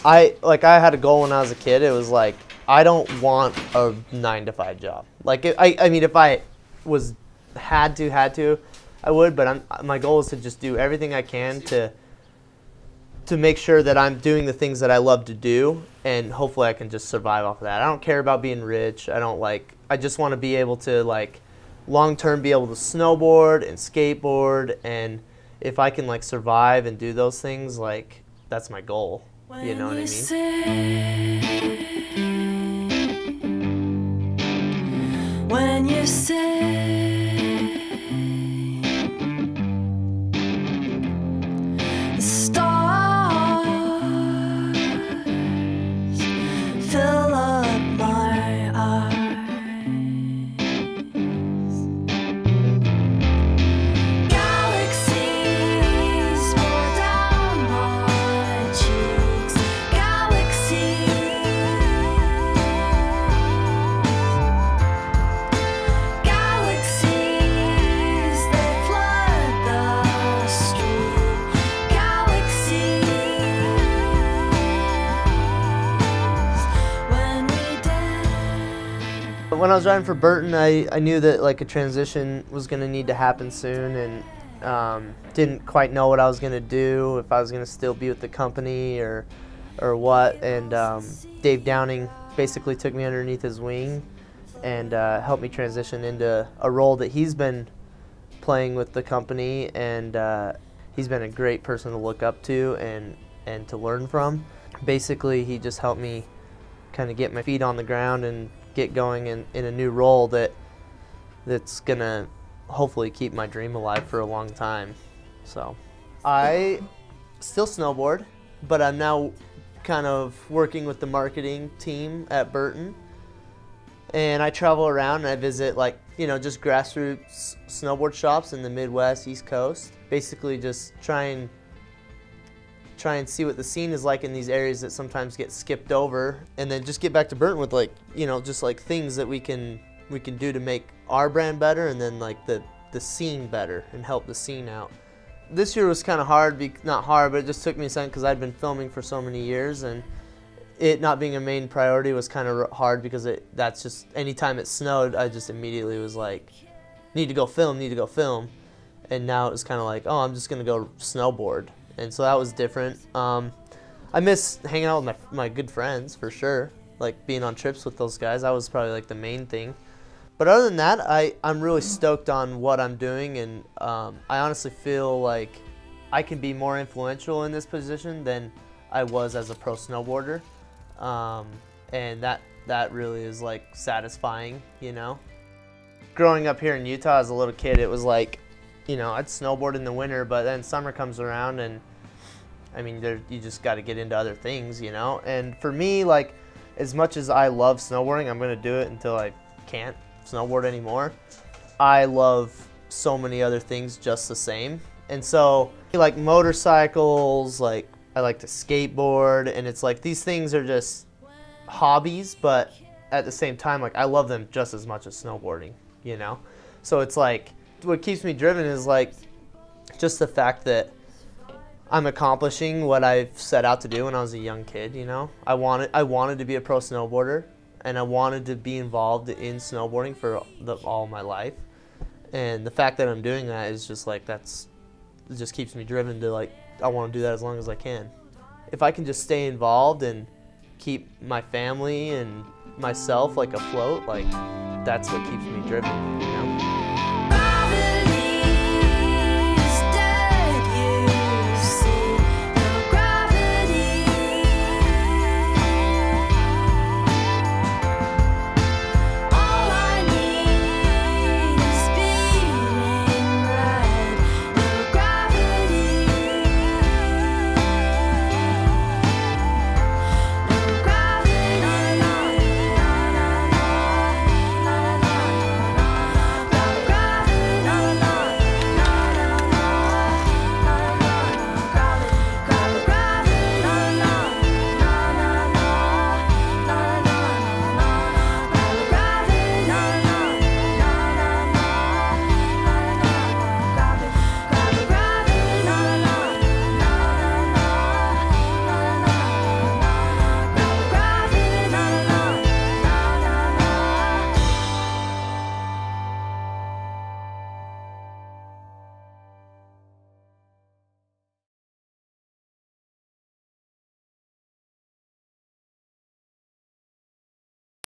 I had a goal when I was a kid. It was like, I don't want a 9-to-5 job. Like, I mean, if I had to, I would, but my goal is to just do everything I can to make sure that I'm doing the things that I love to do, and hopefully I can just survive off of that. I don't care about being rich. I just want to be able to, like, long-term be able to snowboard and skateboard, and if I can, like, survive and do those things, like, that's my goal. You know what I mean? When you say the stars fill up my eyes, galaxies pour down my cheeks, galaxies, galaxies, they flood the street, galaxies, when we dance. When I was driving for Burton, I knew that, like, a transition was going to need to happen soon, and didn't quite know what I was going to do, if I was going to still be with the company or what. And Dave Downing basically took me underneath his wing and helped me transition into a role that he's been playing with the company, and he's been a great person to look up to and to learn from. Basically, he just helped me kind of get my feet on the ground and get going in a new role that's gonna hopefully keep my dream alive for a long time. So I still snowboard, but I'm now kind of working with the marketing team at Burton, and I travel around and I visit, like, you know, just grassroots snowboard shops in the Midwest, East Coast. Basically just try and see what the scene is like in these areas that sometimes get skipped over, and then just get back to Burton with, like, you know, just like things that we can do to make our brand better, and then, like, the scene better and help the scene out. This year was kind of hard, not hard, but it just took me a second because I'd been filming for so many years, and it not being a main priority was kind of hard because that's just, anytime it snowed, I just immediately was like, need to go film, and now it was kind of like, oh, I'm just gonna go snowboard. And so that was different. I miss hanging out with my good friends, for sure. Like, being on trips with those guys, that was probably, like, the main thing. But other than that, I'm really stoked on what I'm doing, and I honestly feel like I can be more influential in this position than I was as a pro snowboarder. And that really is, like, satisfying, you know? Growing up here in Utah as a little kid, it was like, you know, I'd snowboard in the winter, but then summer comes around, and I mean, you just got to get into other things, you know? And for me, like, as much as I love snowboarding, I'm going to do it until I can't snowboard anymore. I love so many other things just the same. And so, like, motorcycles, like, I like to skateboard, and it's like, these things are just hobbies, but at the same time, like, I love them just as much as snowboarding, you know? So it's like, what keeps me driven is, like, just the fact that I'm accomplishing what I've set out to do when I was a young kid, you know? I wanted to be a pro snowboarder, and I wanted to be involved in snowboarding for all my life. And the fact that I'm doing that is just like, it just keeps me driven to, like, I want to do that as long as I can. If I can just stay involved and keep my family and myself, like, afloat, like, that's what keeps me driven, you know?